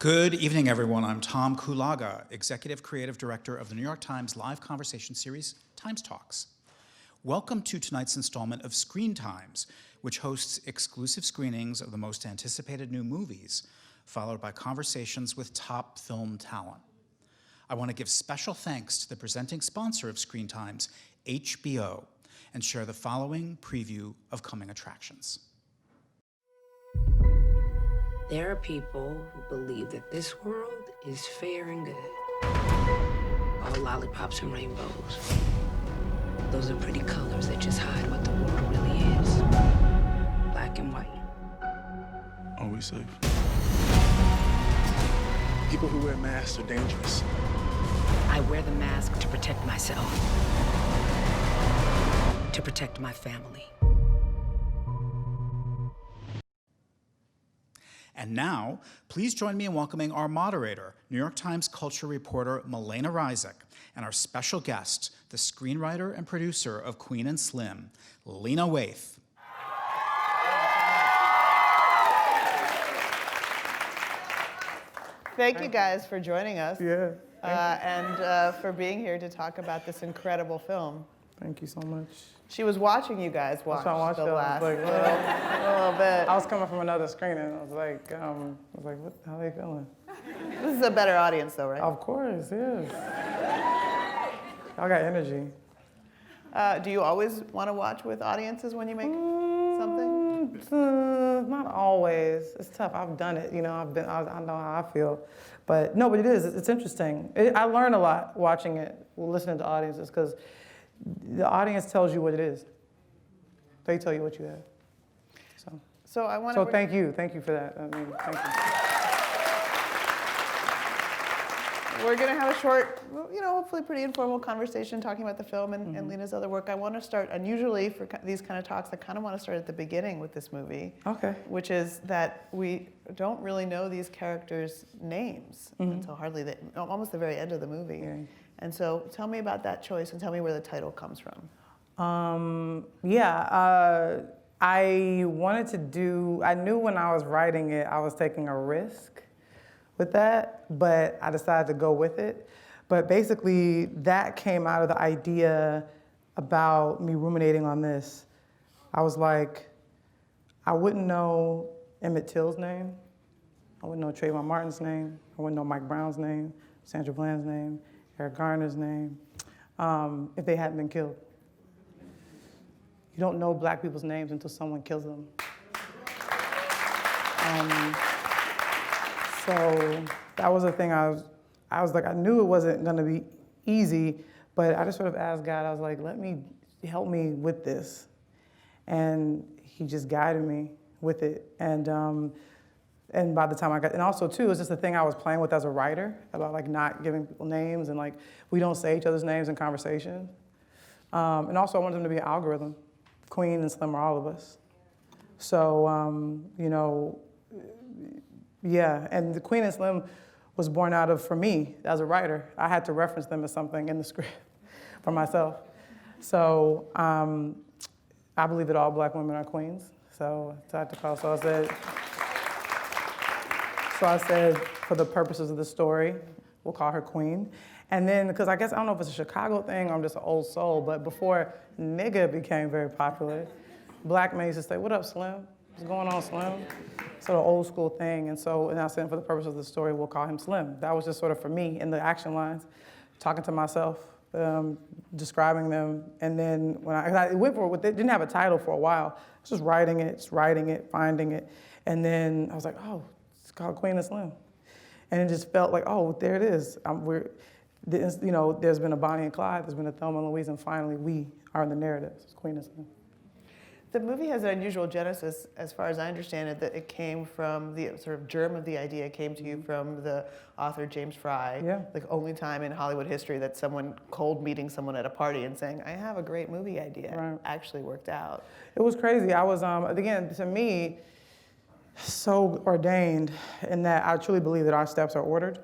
Good evening, everyone. I'm Tom Kaluuya, Executive Creative Director of the New York Times live conversation series, Times Talks. Welcome to tonight's installment of ScreenTimes, which hosts exclusive screenings of the most anticipated new movies, followed by conversations with top film talent. I want to give special thanks to the presenting sponsor of ScreenTimes, HBO, and share the following preview of coming attractions. There are people who believe that this world is fair and good. All lollipops and rainbows. Those are pretty colors that just hide what the world really is. Black and white. Are we safe? People who wear masks are dangerous. I wear the mask to protect myself. To protect my family. And now, please join me in welcoming our moderator, New York Times culture reporter Melena Ryzik, and our special guest, the screenwriter and producer of Queen and Slim, Lena Waithe. Thank you guys for joining us. Yeah. And for being here to talk about this incredible film. Thank you so much. She was watching you guys watch I watched the it. last I was like, a little bit. I was coming from another screening. I was like, what? How they feeling? This is a better audience, though, right? Of course, yes. Y'all got energy. Do you always want to watch with audiences when you make something? Not always. It's tough. I've done it. You know, I know how I feel. But no, but it is. It's interesting. I learn a lot watching it, listening to audiences, because the audience tells you what it is. They tell you what you have. So I want to. So thank you for that. I mean, thank you. We're going to have a short, hopefully pretty informal conversation talking about the film and Lena's other work. I want to start, and usually for these kind of talks, I kind of want to start at the beginning with this movie. Okay. Which is that we don't really know these characters' names until almost the very end of the movie. Yeah. And so tell me about that choice and tell me where the title comes from. I wanted to do, I knew when I was writing it, I was taking a risk with that, but I decided to go with it. But basically, that came out of the idea about me ruminating on this. I was like, I wouldn't know Emmett Till's name. I wouldn't know Trayvon Martin's name. I wouldn't know Mike Brown's name, Sandra Bland's name, Eric Garner's name, if they hadn't been killed. You don't know black people's names until someone kills them. So that was the thing. I was like, I knew it wasn't gonna be easy, but I just sort of asked God, I was like, help me with this. And he just guided me with it. And by the time I got, and also too, it's just the thing I was playing with as a writer about like not giving people names and like, we don't say each other's names in conversation. And also I wanted them to be an algorithm. Queen and Slim are all of us. So, yeah, and the Queen and Slim was born out of, for me, as a writer, I had to reference them as something in the script for myself. So I believe that all black women are queens. So I had to call, so I said, for the purposes of the story, we'll call her Queen. And then, because I guess, I don't know if it's a Chicago thing or I'm just an old soul, but before nigga became very popular, black men used to say, what up, Slim? What's going on, Slim? Sort of old school thing. And I said, for the purpose of the story, we'll call him Slim. That was just sort of for me in the action lines, talking to myself, describing them. And then when I went for it, it didn't have a title for a while. I was just writing it, finding it. And then I was like, oh, it's called Queen and Slim. And it just felt like, oh, there it is. There's been a Bonnie and Clyde, there's been a Thelma and Louise, and finally we are in the narrative. It's Queen and Slim. The movie has an unusual genesis, as far as I understand it, that it came from the sort of germ of the idea came to you from the author James Fry. Yeah. The only time in Hollywood history that someone cold meeting someone at a party and saying, I have a great movie idea, actually worked out. It was crazy. I was, again, to me, so ordained in that I truly believe that our steps are ordered.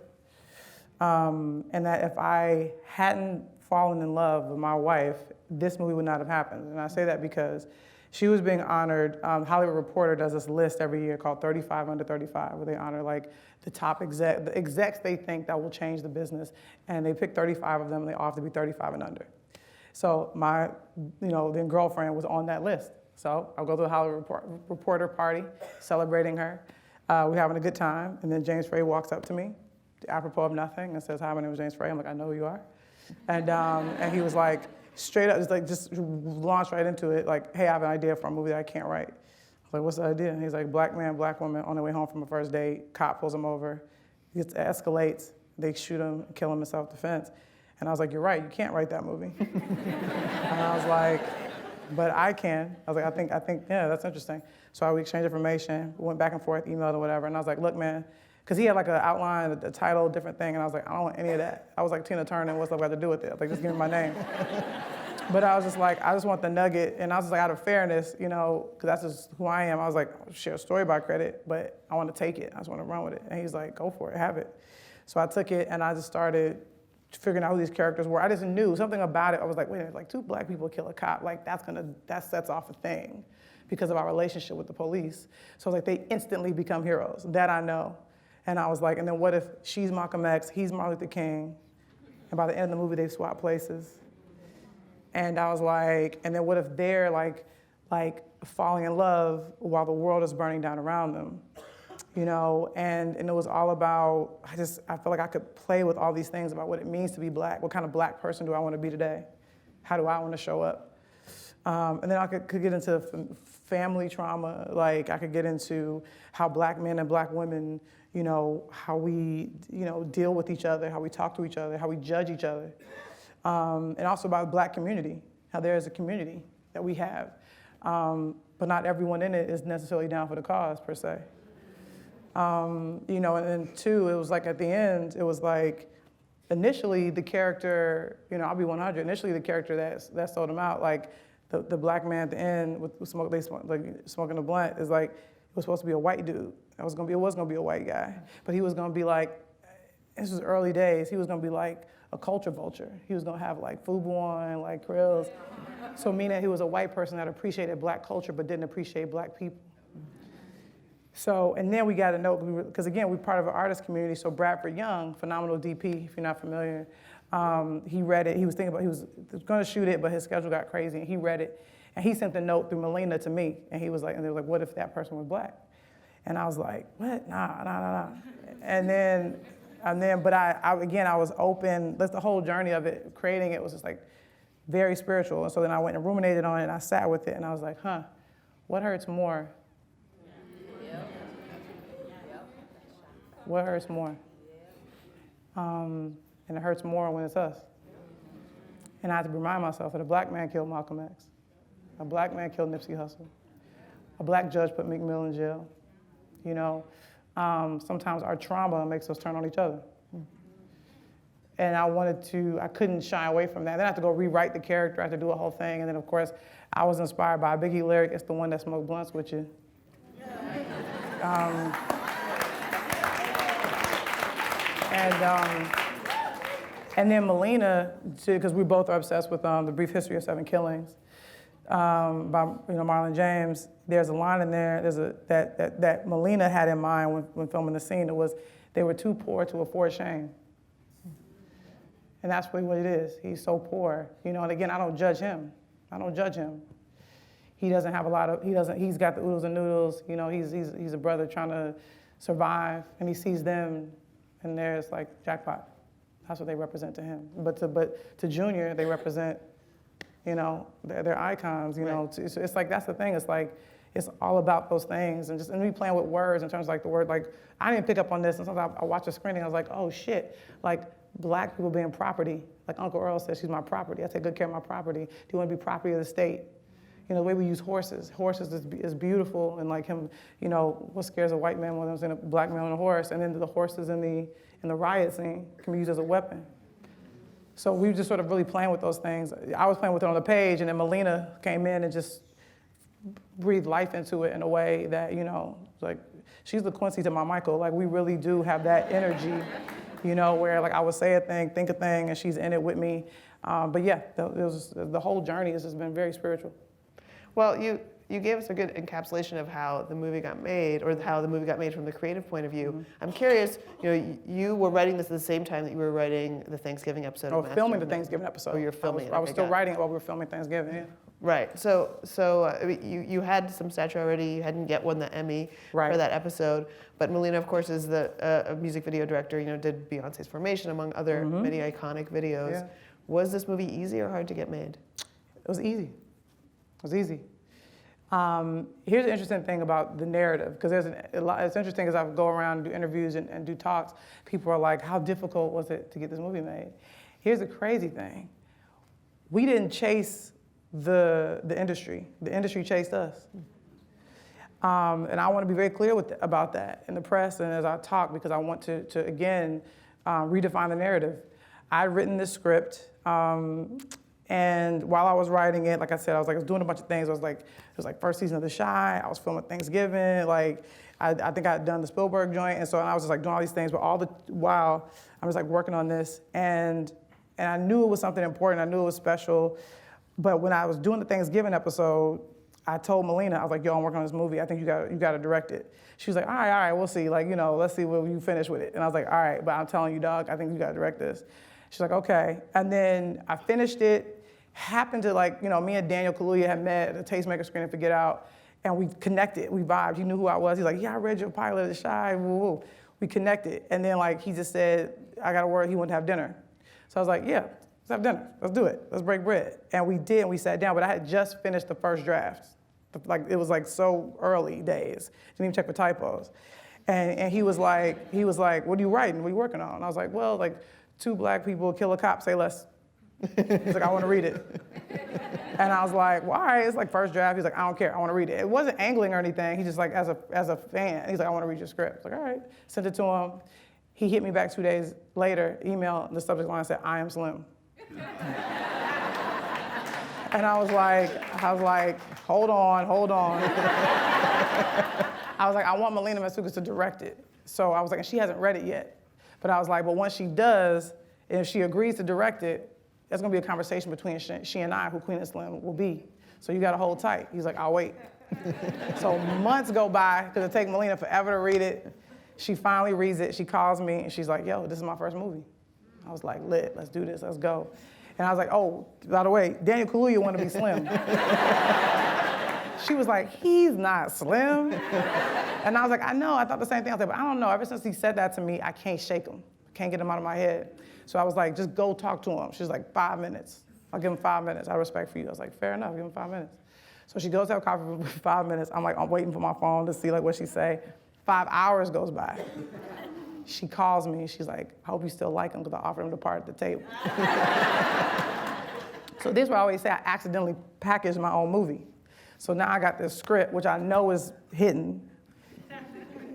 And that if I hadn't fallen in love with my wife, this movie would not have happened. And I say that because She was being honored. Hollywood Reporter does this list every year called 35 Under 35, where they honor like the top the execs they think that will change the business, and they pick 35 of them, and they all have to be 35 and under. So my, then girlfriend was on that list. So I'll go to the Hollywood Reporter party, celebrating her. We're having a good time, and then James Frey walks up to me, apropos of nothing, and says, "Hi, my name is James Frey." I'm like, "I know who you are," and he was like, straight up, just launched right into it, like, "Hey, I have an idea for a movie that I can't write." I was like, "What's the idea?" And he's like, black man, black woman on their way home from a first date, cop pulls him over, it escalates, they shoot him, kill him in self-defense. And I was like, "You're right, you can't write that movie." And I was like, "But I can." I was like, I think, yeah, that's interesting. So we exchanged information, we went back and forth, emailed or whatever, and I was like, "Look, man," because he had like an outline, a title, different thing, and I was like, "I don't want any of that." I was like, "Tina Turner, what's up got to do with it?" I was like, "Just give me my name." But I was just like, I just want the nugget, and I was just like, out of fairness, because that's just who I am. I was like, I'll share a story by credit, but I want to take it. I just want to run with it. And he's like, "Go for it, have it." So I took it, and I just started figuring out who these characters were. I just knew something about it. I was like, wait a minute, like 2 black people kill a cop, like that sets off a thing because of our relationship with the police. So I was like, they instantly become heroes. That I know. And I was like, and then what if she's Malcolm X, he's Martin Luther King, and by the end of the movie they've swapped places. And I was like, and then what if they're like falling in love while the world is burning down around them? And it was all about, I felt like I could play with all these things about what it means to be black. What kind of black person do I want to be today? How do I want to show up? And then I could get into family trauma. Like I could get into how black men and black women, how we, deal with each other, how we talk to each other, how we judge each other. And also about black community, how there is a community that we have. But not everyone in it is necessarily down for the cause, per se. And then 2, it was like at the end, it was like, initially the character, I'll be 100, initially the character that sold him out, like the black man at the end with smoking a blunt, is like, it was supposed to be a white dude. It was gonna be a white guy. But he was gonna be like, this was early days, he was gonna be like a culture vulture. He was gonna have like FUBU on, like grills. So meaning he was a white person that appreciated black culture but didn't appreciate black people. So, and then we got to know, because again, we're part of an artist community, so Bradford Young, phenomenal DP, if you're not familiar, he read it, he was going to shoot it, but his schedule got crazy, and he read it, and he sent the note through Melena to me, and he was like, what if that person was black? And I was like, what? Nah. And then, but I was open, that's the whole journey of it, creating it was just like very spiritual, and so then I went and ruminated on it, and I sat with it, and I was like, what hurts more? What hurts more? And it hurts more when it's us. And I had to remind myself that a black man killed Malcolm X. A black man killed Nipsey Hussle. A black judge put Meek Mill in jail. Sometimes our trauma makes us turn on each other. And I couldn't shy away from that. Then I had to go rewrite the character, I had to do a whole thing. And then of course, I was inspired by a Biggie lyric, "It's the one that smoked blunts with you." And then Melena, because we both are obsessed with The Brief History of 7 Killings by Marlon James. There's a line in there that Melena had in mind when filming the scene. It was, they were too poor to afford shame. And that's really what it is. He's so poor. And again, I don't judge him. He doesn't have he's got the oodles and noodles. He's a brother trying to survive, and he sees them, and there's like jackpot. That's what they represent to him. But to Junior, they represent, they're icons. So it's like, that's the thing. It's like, it's all about those things, and me playing with words in terms of like the word, like I didn't pick up on this, and sometimes I watch a screening, I was like, oh shit, like black people being property. Like Uncle Earl said, she's my property. I take good care of my property. Do you want to be property of the state? The way we use horses. Horses is beautiful, and like him, what scares a white man when there's a black man on a horse, and then the horses in the riot scene can be used as a weapon. So we were just sort of really playing with those things. I was playing with it on the page, and then Melena came in and just breathed life into it in a way that, like, she's the Quincy to my Michael. Like, we really do have that energy, where like I would say a thing, think a thing, and she's in it with me. But yeah, the whole journey has just been very spiritual. Well, you gave us a good encapsulation of how the movie got made, or how the movie got made from the creative point of view. I'm curious, you were writing this at the same time that you were writing the Thanksgiving episode. I was filming the Thanksgiving episode. Oh, you're filming it. I was Okay, still got it. writing it while we were filming Thanksgiving. Yeah. Right. So I mean, you had some stature already. You hadn't yet won the Emmy Right. for that episode. But Melena, of course, is a music video director. Did Beyonce's Formation, among other many iconic videos. Yeah. Was this movie easy or hard to get made? It was easy. It was easy. Here's the interesting thing about the narrative, because it's interesting as I go around and do interviews and do talks, people are like, how difficult was it to get this movie made? Here's the crazy thing. We didn't chase the industry. The industry chased us. And I want to be very clear about that in the press and as I talk, because I want to again, redefine the narrative. I'd written this script, and while I was writing it, like I said, I was doing a bunch of things. It was like first season of The Chi. I was filming Thanksgiving. I think I had done the Spielberg joint, and so I was just doing all these things. But all the while, I was working on this, and I knew it was something important. I knew it was special. But when I was doing the Thanksgiving episode, I told Melena, I was like, yo, I'm working on this movie. I think you got to direct it. She was like, all right, we'll see. Let's see when you finish with it. And I was like, all right, but I'm telling you, dog, I think you got to direct this. She's like, okay. And then I finished it. Happened to me and Daniel Kaluuya had met at a Tastemaker screening for Get Out, and we connected, we vibed. He knew who I was. He's like, yeah, I read your pilot of The Chi, woo woo. We connected. And then he just said, I got a word, he wanted to have dinner. So I was like, yeah, let's have dinner. Let's do it. Let's break bread. And we did, and we sat down, but I had just finished the first draft. It was so early days. Didn't even check for typos. And he was like, what are you writing? What are you working on? And I was like, well, 2 black people kill a cop, say less. He's like, I want to read it. And I was like, well, all right, it's first draft. He's like, I don't care, I want to read it. It wasn't angling or anything. He just as a fan, he's like, I want to read your script. I was like, all right. Sent it to him. He hit me back 2 days later, email, the subject line said, I am slim. And I was like, hold on. I was like, I want Melina Matsoukas to direct it. So I was like, and she hasn't read it yet. But I was like, but once she does, and if she agrees to direct it, there's gonna be a conversation between she and I, who Queen and Slim will be. So you gotta hold tight. He's like, I'll wait. So months go by, because it takes Melina forever to read it. She finally reads it, she calls me, and she's like, yo, this is my first movie. I was like, lit, let's do this, let's go. And I was like, oh, by the way, Daniel Kaluuya wanted to be Slim. She was like, he's not Slim. And I was like, I know, I thought the same thing. I was like, but I don't know, ever since he said that to me, I can't shake him. I can't get him out of my head. So I was like, just go talk to him. She's like, 5 minutes. I'll give him 5 minutes, out of respect for you. I was like, fair enough, give him 5 minutes. So she goes to have coffee for 5 minutes. I'm waiting for my phone to see what she say. 5 hours goes by. She calls me, she's like, I hope you still like him, because I offered him to part at the table. So this is what I always say, I accidentally packaged my own movie. So now I got this script, which I know is hidden.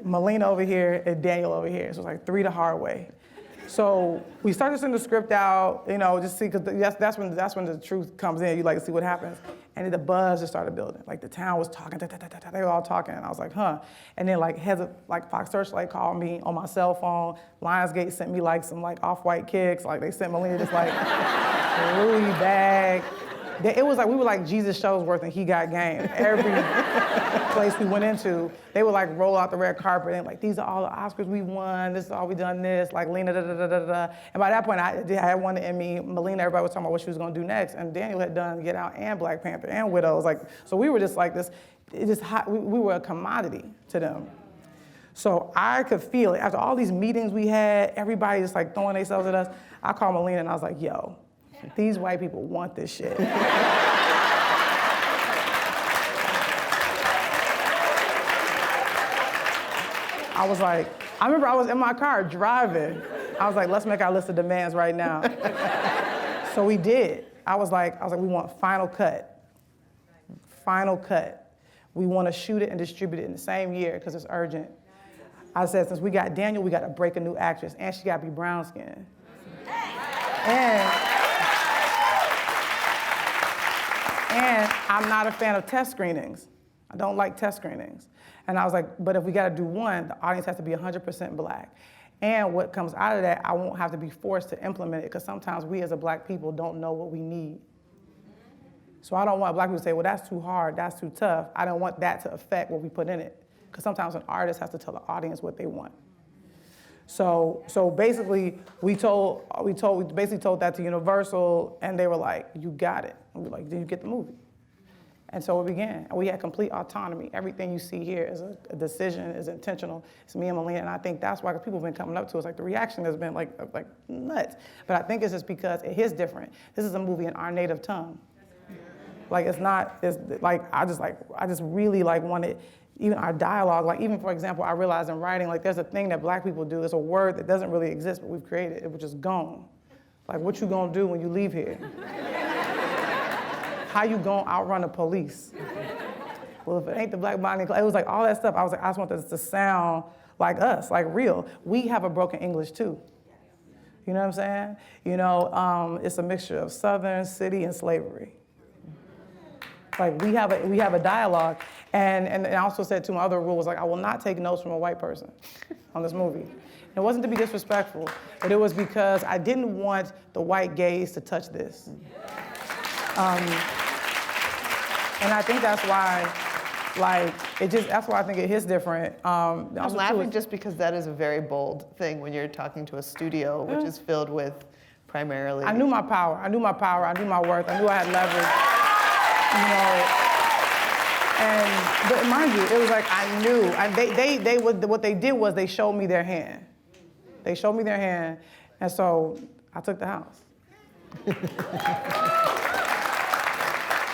Melena over here and Daniel over here. So it's 3 the hard way. So we started to send the script out, just see, because that's when the truth comes in. You see what happens. And then the buzz just started building. The town was talking, they were all talking, and I was like, huh. And then heads of Fox Searchlight called me on my cell phone. Lionsgate sent me some off-white kicks. They sent Melena this Louis bag. It was we were Jesus Showsworth and He Got Game. Every place we went into, they would roll out the red carpet and these are all the Oscars we won, this is all we done this, Lena, da-da-da-da-da. And by that point, I had won the Emmy. Melena, everybody was talking about what she was gonna do next, and Daniel had done Get Out and Black Panther and Widows. So we were just this, we were a commodity to them. So I could feel it. After all these meetings we had, everybody just throwing themselves at us, I called Melena and I was like, yo, these white people want this shit. I remember I was in my car driving. I was like, let's make our list of demands right now. So we did. I was like, we want final cut. Final cut. We want to shoot it and distribute it in the same year because it's urgent. I said, since we got Daniel, we got to break a new actress, and she got to be brown skinned. And I'm not a fan of test screenings. I don't like test screenings. And I was like, but if we got to do one, the audience has to be 100% black. And what comes out of that, I won't have to be forced to implement it, because sometimes we as a black people don't know what we need. So I don't want black people to say, well, that's too hard, that's too tough. I don't want that to affect what we put in it. Because sometimes an artist has to tell the audience what they want. So basically, we basically told that to Universal, and they were like, you got it. And we were like, did you get the movie? And so it began. We had complete autonomy. Everything you see here is a decision, is intentional. It's me and Melena, and I think that's why people have been coming up to us. Like the reaction has been like nuts. But I think it's just because it is different. This is a movie in our native tongue. Like it's like I just really like wanted, even our dialogue, like even for example, I realized in writing, like there's a thing that black people do, there's a word that doesn't really exist, but we've created it, which is gone. Like what you gonna do when you leave here? How you gonna outrun the police? Well, if it ain't the black body, it was like all that stuff. I was like, I just want this to sound like us, like real. We have a broken English too. You know what I'm saying? You know, it's a mixture of Southern, city, and slavery. Like we have a dialogue, and I also said to my other rules, like I will not take notes from a white person on this movie. And it wasn't to be disrespectful, but it was because I didn't want the white gaze to touch this. And I think that's why, like, that's why I think it hits different. I'm laughing just because that is a very bold thing when you're talking to a studio, which is filled with primarily. I knew my power. I knew my power. I knew my worth. I knew I had leverage. You know, but mind you, it was like I knew. And what they did was they showed me their hand. They showed me their hand, and so I took the house.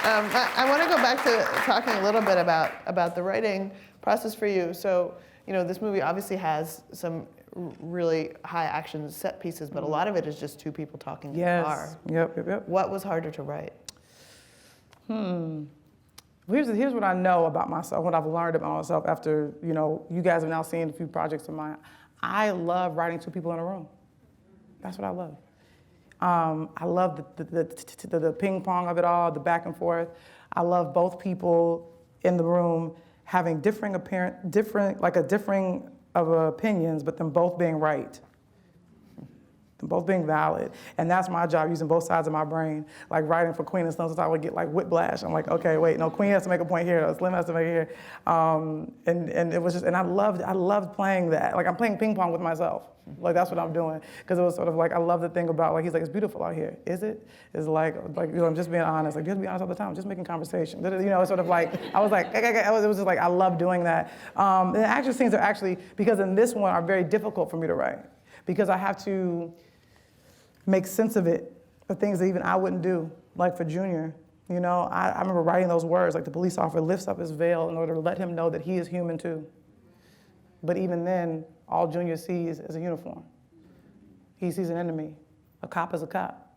I want to go back to talking a little bit about the writing process for you. So, you know, this movie obviously has some really high action set pieces, but a lot of it is just two people talking in the car. Yep. What was harder to write? Here's what I know about myself, what I've learned about myself after, you know, you guys have now seen a few projects of mine. I love writing two people in a room. That's what I love. I love the ping pong of it all, the back and forth. I love both people in the room having differing of opinions, but them both being right. Them both being valid. And that's my job, using both sides of my brain. Like writing for Queen and sometimes I would get like whiplash. I'm like, okay, wait, no, Queen has to make a point here, Slim has to make it here. And it was just, and I loved playing that. Like I'm playing ping pong with myself. Like that's what I'm doing. Because it was sort of like, I love the thing about, like, he's like, it's beautiful out here. Is it? It's like, you know, I'm just being honest. Like, just be honest all the time, just making conversation. You know, it's sort of like, I was like, it was just like, I love doing that. And the action scenes are actually, because in this one, are very difficult for me to write. Because I have to make sense of it, of things that even I wouldn't do, like for Junior. You know, I remember writing those words, like the police officer lifts up his veil in order to let him know that he is human too. But even then, all Junior sees is a uniform. He sees an enemy. A cop is a cop.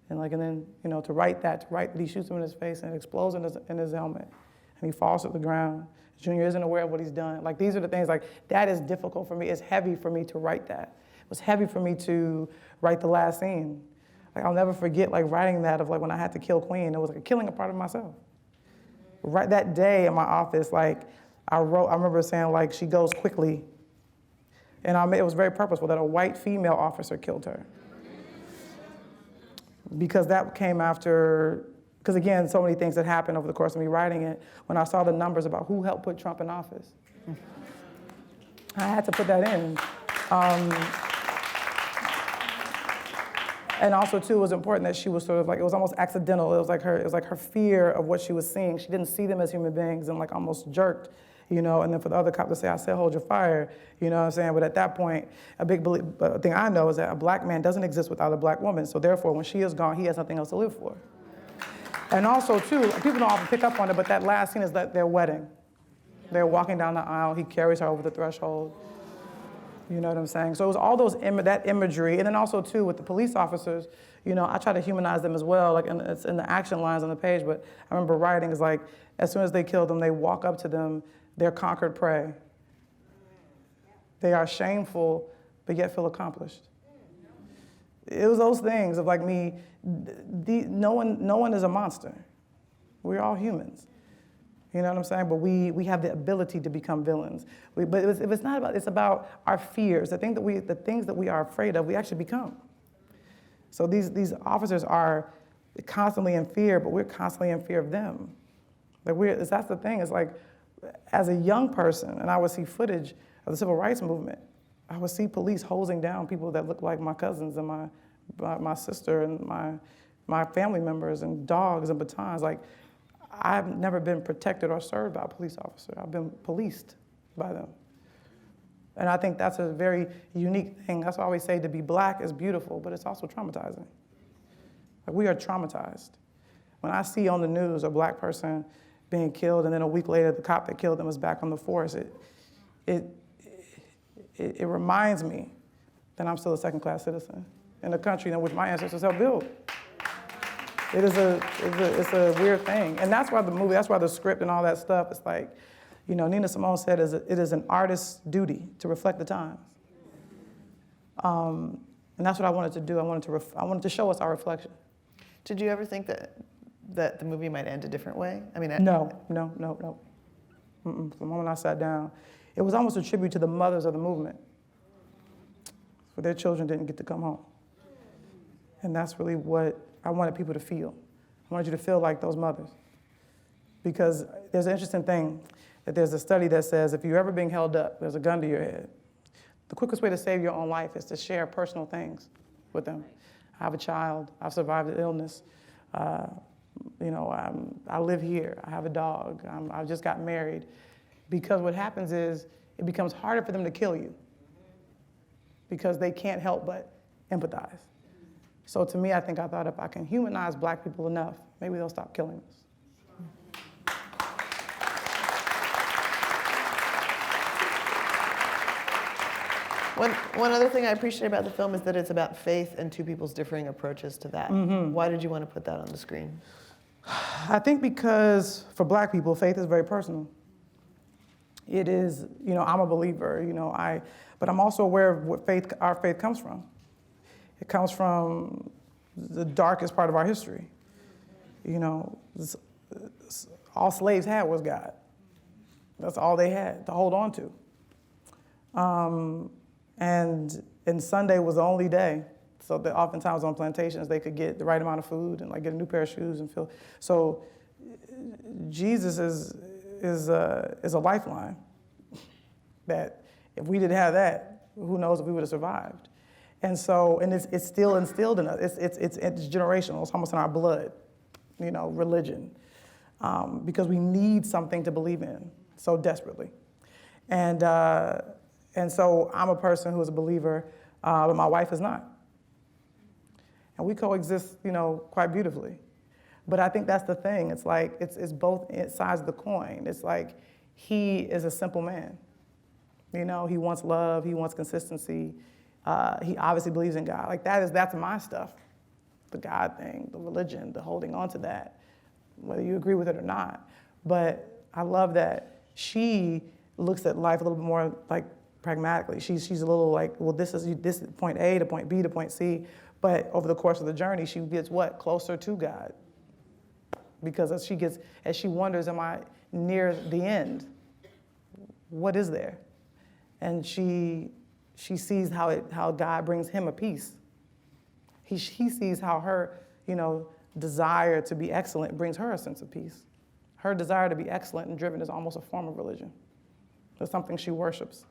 And then, you know, to write that he shoots him in his face and it explodes in his helmet. And he falls to the ground. Junior isn't aware of what he's done. Like, these are the things, like, that is difficult for me. It's heavy for me to write that. It was heavy for me to write the last scene. Like, I'll never forget, like, writing that of, like, when I had to kill Queen. It was like killing a part of myself. Right that day in my office, like, I remember saying, like, she goes quickly. And it was very purposeful that a white female officer killed her. Because that came after, because again, so many things that happened over the course of me writing it, when I saw the numbers about who helped put Trump in office. I had to put that in. And also, too, it was important that she was sort of like, it was almost accidental. It was like her fear of what she was seeing. She didn't see them as human beings and like almost jerked, you know, and then for the other cop to say, I said, hold your fire, you know what I'm saying? But at that point, a big thing I know is that a black man doesn't exist without a black woman. So therefore, when she is gone, he has nothing else to live for. And also, too, people don't often pick up on it, but that last scene is their wedding. They're walking down the aisle. He carries her over the threshold. You know what I'm saying? So it was all that imagery, and then also too with the police officers, you know, I try to humanize them as well. Like, and it's in the action lines on the page. But I remember writing is like, as soon as they kill them, they walk up to them. They're conquered prey. They are shameful, but yet feel accomplished. It was those things of like me. No one is a monster. We're all humans. You know what I'm saying? But we have the ability to become villains. But it's not about, it's about our fears. The things that we are afraid of, we actually become. So these officers are, constantly in fear, but we're constantly in fear of them. Like that's the thing. It's like, as a young person, and I would see footage of the civil rights movement, I would see police hosing down people that look like my cousins and my sister and my family members and dogs and batons. Like, I've never been protected or served by a police officer. I've been policed by them. And I think that's a very unique thing. That's why I always say to be black is beautiful, but it's also traumatizing. Like, we are traumatized. When I see on the news a black person being killed, and then a week later the cop that killed them was back on the force, it reminds me that I'm still a second-class citizen in a country in which my ancestors helped build. It's a weird thing. And that's why the movie, that's why the script and all that stuff, it's like, you know, Nina Simone said it is an artist's duty to reflect the times. And that's what I wanted to do. I wanted to show us our reflection. Did you ever think that the movie might end a different way? I mean, No. The moment I sat down, it was almost a tribute to the mothers of the movement, for their children didn't get to come home. And that's really what I wanted people to feel. I wanted you to feel like those mothers. Because there's an interesting thing, that there's a study that says if you're ever being held up, there's a gun to your head, the quickest way to save your own life is to share personal things with them. I have a child, I've survived an illness, you know, I live here, I have a dog, I just got married. Because what happens is it becomes harder for them to kill you because they can't help but empathize. So to me, I thought if I can humanize black people enough, maybe they'll stop killing us. One other thing I appreciate about the film is that it's about faith and two people's differing approaches to that. Mm-hmm. Why did you want to put that on the screen? I think because for black people, faith is very personal. It is, you know, I'm a believer, you know, but I'm also aware of what our faith comes from. It comes from the darkest part of our history. You know, all slaves had was God. That's all they had to hold on to. And Sunday was the only day, so that oftentimes on plantations they could get the right amount of food and like get a new pair of shoes and feel. So Jesus is a lifeline that if we didn't have that, who knows if we would have survived. And so, and it's still instilled in us. It's generational. It's almost in our blood, you know, religion, because we need something to believe in so desperately. And so I'm a person who is a believer, but my wife is not. And we coexist, you know, quite beautifully. But I think that's the thing. It's like, it's both sides of the coin. It's like, he is a simple man. You know, he wants love, he wants consistency. He obviously believes in God. Like that's my stuff. The God thing, the religion, the holding on to that, whether you agree with it or not. But I love that she looks at life a little bit more like pragmatically. She's a little like, well, this is point A to point B to point C. But over the course of the journey, she gets what? Closer to God. Because as she wonders, am I near the end? What is there? And she sees how God brings him a peace. He sees how her, you know, desire to be excellent brings her a sense of peace. Her desire to be excellent and driven is almost a form of religion. It's something she worships.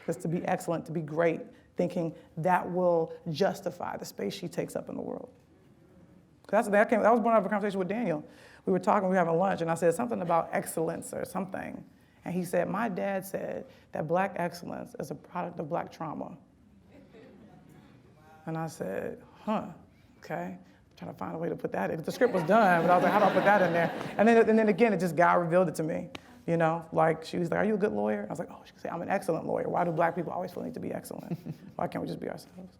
It's to be excellent, to be great, thinking that will justify the space she takes up in the world. That was born out of a conversation with Daniel. We were talking, we were having lunch, and I said something about excellence or something. And he said, my dad said that black excellence is a product of black trauma. And I said, okay. I'm trying to find a way to put that in. The script was done, but I was like, how do I put that in there? And then again, God revealed it to me. You know, like she was like, are you a good lawyer? I was like, oh, she could say, I'm an excellent lawyer. Why do black people always feel the need to be excellent? Why can't we just be ourselves?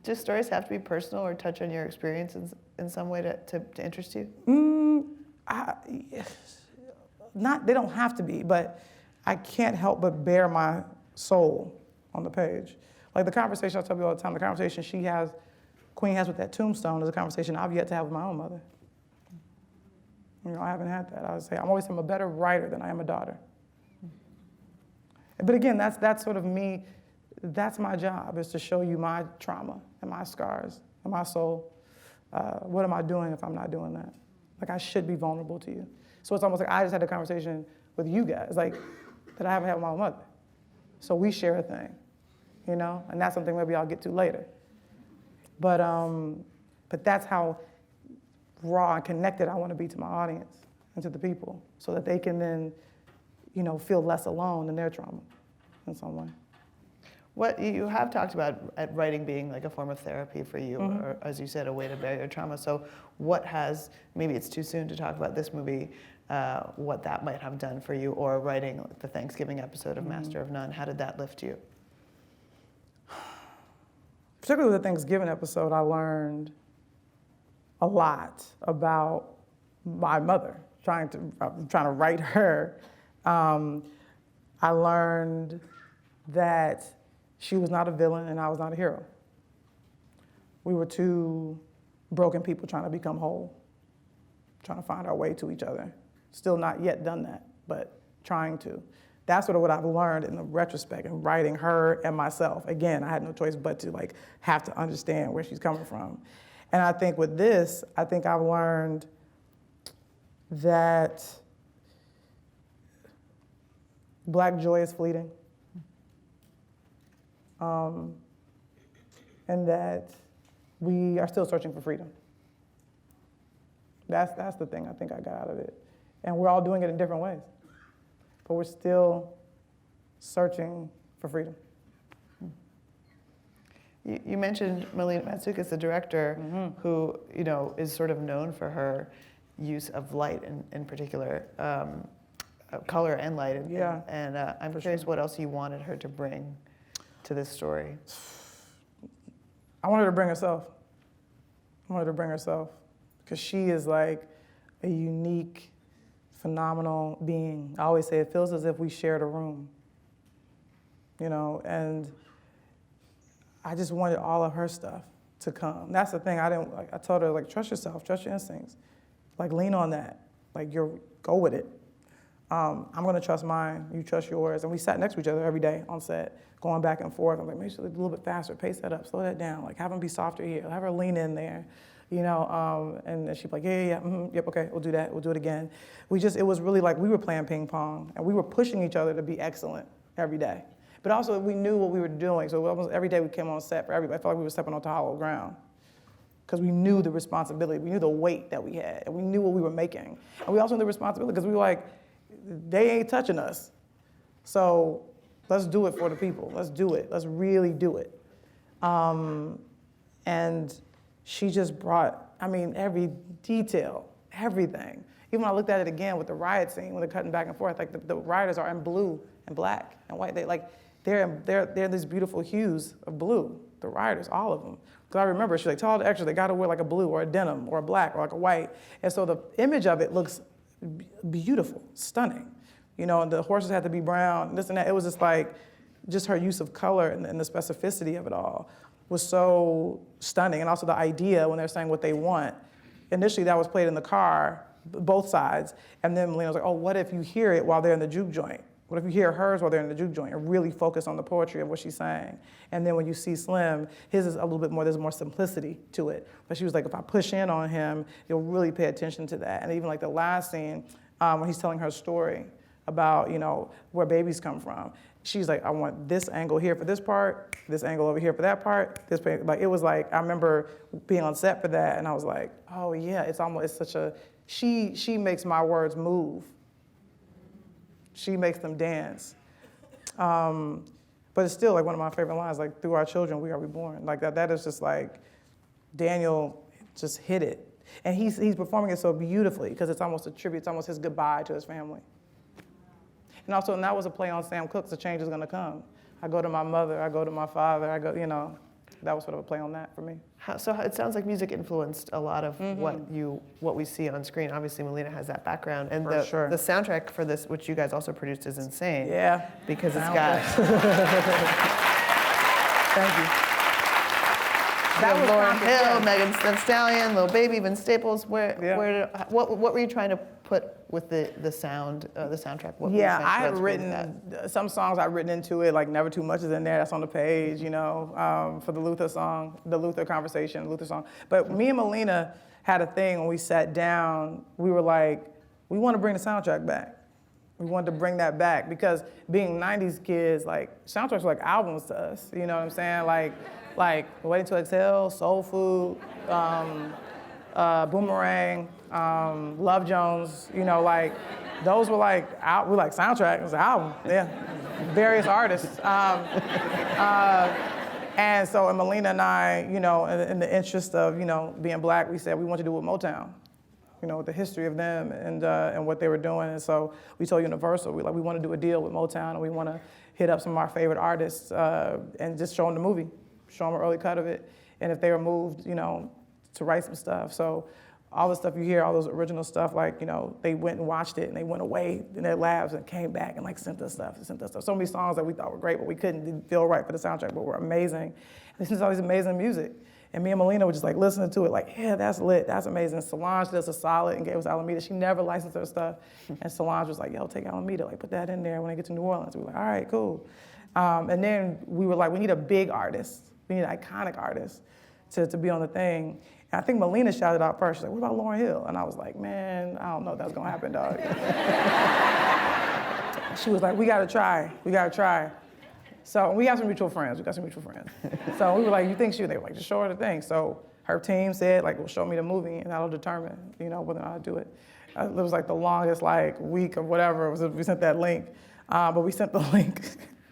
Do stories have to be personal or touch on your experiences in some way to interest you? They don't have to be, but I can't help but bear my soul on the page. Like the conversation, I tell you all the time, the conversation Queen has with that tombstone is a conversation I've yet to have with my own mother. You know, I haven't had that. I would say I'm a better writer than I am a daughter. But again, that's sort of me. That's my job, is to show you my trauma and my scars and my soul. What am I doing if I'm not doing that? Like, I should be vulnerable to you. So it's almost like I just had a conversation with you guys, like, that I haven't had with my mother. So we share a thing, you know? And that's something maybe I'll get to later. But that's how raw and connected I want to be to my audience and to the people, so that they can then, you know, feel less alone in their trauma in some way. What you have talked about at writing being like a form of therapy for you, or as you said, a way to bury your trauma. So what has, maybe it's too soon to talk about this movie, what that might have done for you, or writing the Thanksgiving episode of Master of None, how did that lift you? Particularly with the Thanksgiving episode, I learned a lot about my mother, trying to write her. I learned that she was not a villain and I was not a hero. We were two broken people trying to become whole, trying to find our way to each other. Still not yet done that, but trying to. That's sort of what I've learned in the retrospect in writing her and myself. Again, I had no choice but to like have to understand where she's coming from. And I think with this, I think I've learned that Black joy is fleeting. And that we are still searching for freedom. That's the thing I think I got out of it. And we're all doing it in different ways. But we're still searching for freedom. You mentioned Melina Matsoukas, the director, who is sort of known for her use of light, in particular, color and light. And I'm curious what else you wanted her to bring to this story. I wanted her to bring herself. I wanted her to bring herself because she is like a unique, phenomenal being. I always say it feels as if we shared a room, and I just wanted all of her stuff to come. That's the thing. I told her, trust yourself, trust your instincts. Lean on that. Go with it. I'm gonna trust mine, you trust yours. And we sat next to each other every day on set, going back and forth. I'm like, make sure it's a little bit faster, pace that up, slow that down. Have them be softer here, have her lean in there, and she'd be like, yep, okay, we'll do that, we'll do it again. It was really like we were playing ping pong, and we were pushing each other to be excellent every day. But also, we knew what we were doing, so almost every day we came on set for everybody. I felt like we were stepping onto hollow ground, because we knew the responsibility, we knew the weight that we had, and we knew what we were making. And we also knew the responsibility, because we were like, they ain't touching us. So let's do it for the people. Let's do it. Let's really do it. And she just brought, every detail, everything. Even when I looked at it again with the riot scene, when they're cutting back and forth, the rioters are in blue and black and white. They're these beautiful hues of blue, the rioters, all of them. Because I remember, she's like, tell all the extras, they gotta wear a blue or a denim or a black or a white. And so the image of it looks beautiful, stunning. And the horses had to be brown, this and that. It was just her use of color and the specificity of it all was so stunning. And also the idea when they're saying what they want. Initially that was played in the car, both sides. And then Melina was like, oh, what if you hear it while they're in the juke joint? What if you hear hers while they're in the juke joint and really focus on the poetry of what she's saying? And then when you see Slim, his is a little bit more, there's more simplicity to it. But she was like, if I push in on him, you'll really pay attention to that. And even the last scene, when he's telling her story about, where babies come from, she's like, I want this angle here for this part, this angle over here for that part. It was I remember being on set for that, and I was like, oh yeah, it's such a, she makes my words move. She makes them dance. But it's still one of my favorite lines, through our children, we are reborn. That is just Daniel just hit it. And he's performing it so beautifully because it's almost a tribute, it's almost his goodbye to his family. And that was a play on Sam Cooke's The Change Is Gonna Come. I go to my mother, I go to my father, that was sort of a play on that for me. So it sounds like music influenced a lot of what we see on screen. Obviously, Melina has that background, and the soundtrack for this, which you guys also produced, is insane. Yeah, because it's got. Thank you. That was Lauryn Hill, Megan Thee Stallion, Lil Baby, Vince Staples. What were you trying to put with the soundtrack? What Yeah, was I had responsible for written some songs I've written into it, like Never Too Much is in there, that's on the page, you know, for the Luther song, the Luther conversation, Luther song. But me and Melina had a thing when we sat down, we were like, we want to bring the soundtrack back. We wanted to bring that back because being 90s kids, like soundtracks were like albums to us, you know what I'm saying? Like Waiting to Exhale, Soul Food, Boomerang, Love Jones, you know, like those were like, we like soundtrack, it was an album, yeah, various artists. And so, and Melina and I, you know, in the interest of, you know, being black, we said we want to do it with Motown, you know, the history of them and what they were doing. And so we told Universal, we want to do a deal with Motown and we want to hit up some of our favorite artists and just show them the movie, show them an early cut of it. And if they were moved, you know, to write some stuff. So all the stuff you hear, all those original stuff, like, you know, they went and watched it and they went away in their labs and came back and like sent us stuff. So many songs that we thought were great, but we didn't feel right for the soundtrack, but were amazing. This is all these amazing music. And me and Melina were just like listening to it, like, yeah, that's lit, that's amazing. Solange did us a solid and gave us Alameda. She never licensed her stuff. And Solange was like, yo, take Alameda, like put that in there when I get to New Orleans. We were like, all right, cool. And then we were like, we need a big artist. We need an iconic artist to be on the thing. And I think Melina shouted out first. She's like, what about Lauryn Hill? And I was like, man, I don't know if that's gonna happen, dog. She was like, we gotta try. So we have some mutual friends. So we were like, you think they were like, just show her the thing. So her team said, like, well, show me the movie and that'll determine, you know, whether or not I do it. It was like the longest like week or whatever. We sent that link, but we sent the link.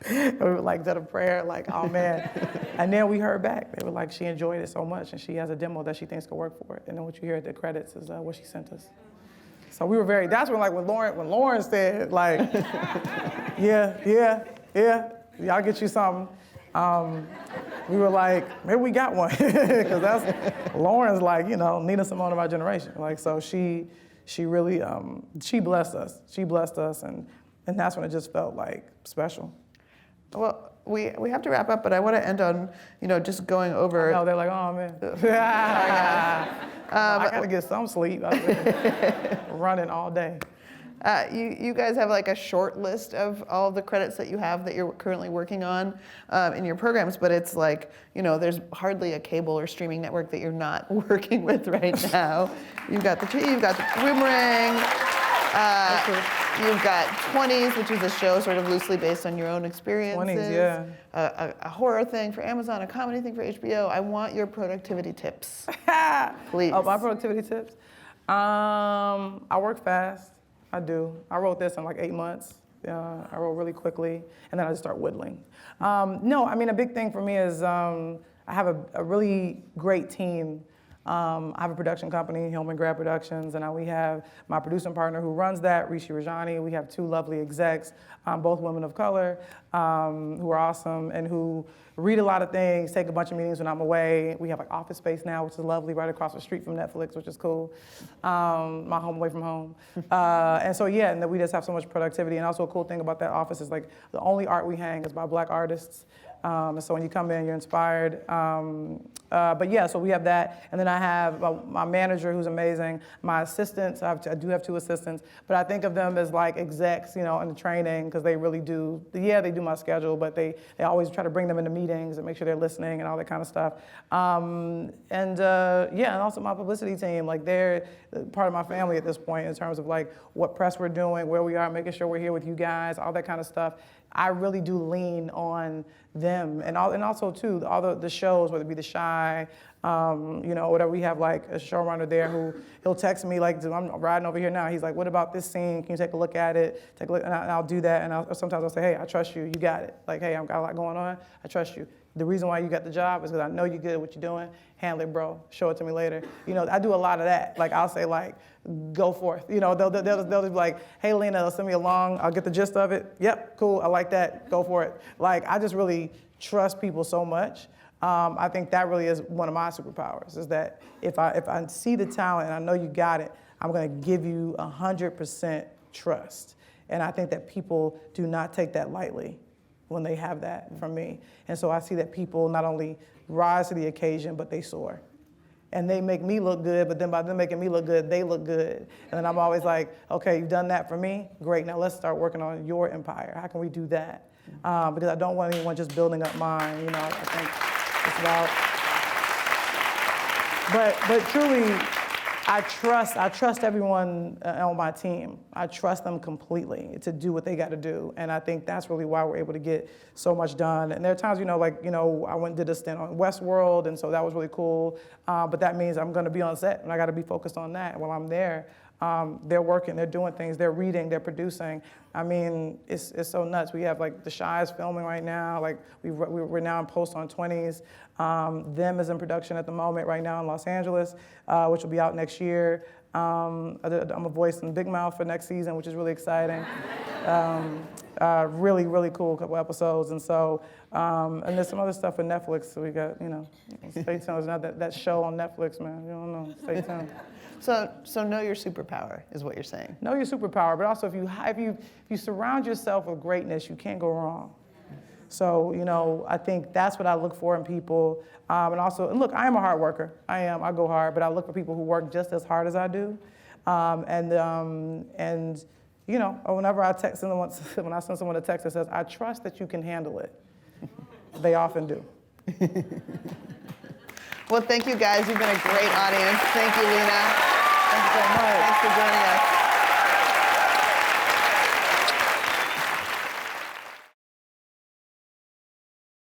And we were like, did a prayer, like, oh man. And then we heard back. They were like, she enjoyed it so much and she has a demo that she thinks could work for it. And then what you hear at the credits is what she sent us. So we were that's when like when Lauren said like, yeah, y'all get you something. We were like, maybe we got one. Because that's, Lauren's like, you know, Nina Simone of our generation. Like, so she really, she blessed us. And that's when it just felt like special. Well, we have to wrap up, but I want to end on, you know, just going over. No, they're like, oh man. I gotta get some sleep. I've been running all day. You guys have like a short list of all the credits that you have that you're currently working on in your programs, but it's like, you know, there's hardly a cable or streaming network that you're not working with right now. You've got the Boomerang. You've got 20s, which is a show sort of loosely based on your own experiences. 20s, yeah. A horror thing for Amazon, a comedy thing for HBO. I want your productivity tips, please. Oh, my productivity tips? I work fast. I do. I wrote this in like 8 months. I wrote really quickly, and then I just start whittling. No, I mean, a big thing for me is I have a really great team. I have a production company, Hillman Grad Productions, and now we have my producing partner who runs that, Rishi Rajani. We have 2 lovely execs, both women of color, who are awesome and who read a lot of things, take a bunch of meetings when I'm away. We have like Office Space now, which is lovely, right across the street from Netflix, which is cool. My home away from home. And so yeah, and then we just have so much productivity. And also a cool thing about that office is like the only art we hang is by Black artists. And so when you come in, you're inspired. But yeah, so we have that. And then I have my manager who's amazing, my assistants, I do have 2 assistants, but I think of them as like execs, you know, in the training, because they really do, they do my schedule, but they always try to bring them into meetings and make sure they're listening and all that kind of stuff. Yeah, and also my publicity team, like they're part of my family at this point in terms of like what press we're doing, where we are, making sure we're here with you guys, all that kind of stuff. I really do lean on them, and also too all the shows, whether it be The Chi, you know, whatever. We have like a showrunner there who he'll text me like, I'm riding over here now. He's like, what about this scene? Can you take a look at it? Take a look, and I'll do that. And sometimes I'll say, hey, I trust you. You got it. Like, hey, I've got a lot going on. I trust you. The reason why you got the job is because I know you're good at what you're doing. Handle it, bro. Show it to me later. You know, I do a lot of that. Like, I'll say, like, go forth. You know, they'll just be like, hey, Lena, they'll send me along. I'll get the gist of it. Yep, cool. I like that. Go for it. Like, I just really trust people so much. I think that really is one of my superpowers, is that if I see the talent and I know you got it, I'm going to give you 100% trust. And I think that people do not take that lightly when they have that from me. And so I see that people not only rise to the occasion, but they soar. and they make me look good, but then by them making me look good, they look good. And then I'm always like, okay, you've done that for me? Great, now let's start working on your empire. How can we do that? Because I don't want anyone just building up mine, you know, I think it's about, but truly, I trust everyone on my team. I trust them completely to do what they got to do. And I think that's really why we're able to get so much done. And there are times, I went and did a stint on Westworld, and so that was really cool. But that means I'm gonna be on set, and I gotta be focused on that. While I'm there, they're working, they're doing things, they're reading, they're producing. I mean, it's so nuts. We have like The Chi is filming right now. Like we're now in post on 20s. Them is in production at the moment right now in Los Angeles, which will be out next year. I'm a voice in Big Mouth for next season, which is really exciting. Really, really cool couple episodes. And so, and there's some other stuff for Netflix. So we got, stay tuned. There's that show on Netflix, man. You don't know, stay tuned. So know your superpower is what you're saying. Know your superpower, but also if you surround yourself with greatness, you can't go wrong. So, I think that's what I look for in people. And look, I am a hard worker. I go hard, but I look for people who work just as hard as I do. Whenever I text someone, when I send someone a text that says, I trust that you can handle it, they often do. Well, thank you guys. You've been a great audience. Thank you, Lena. Thank you so much. Thanks,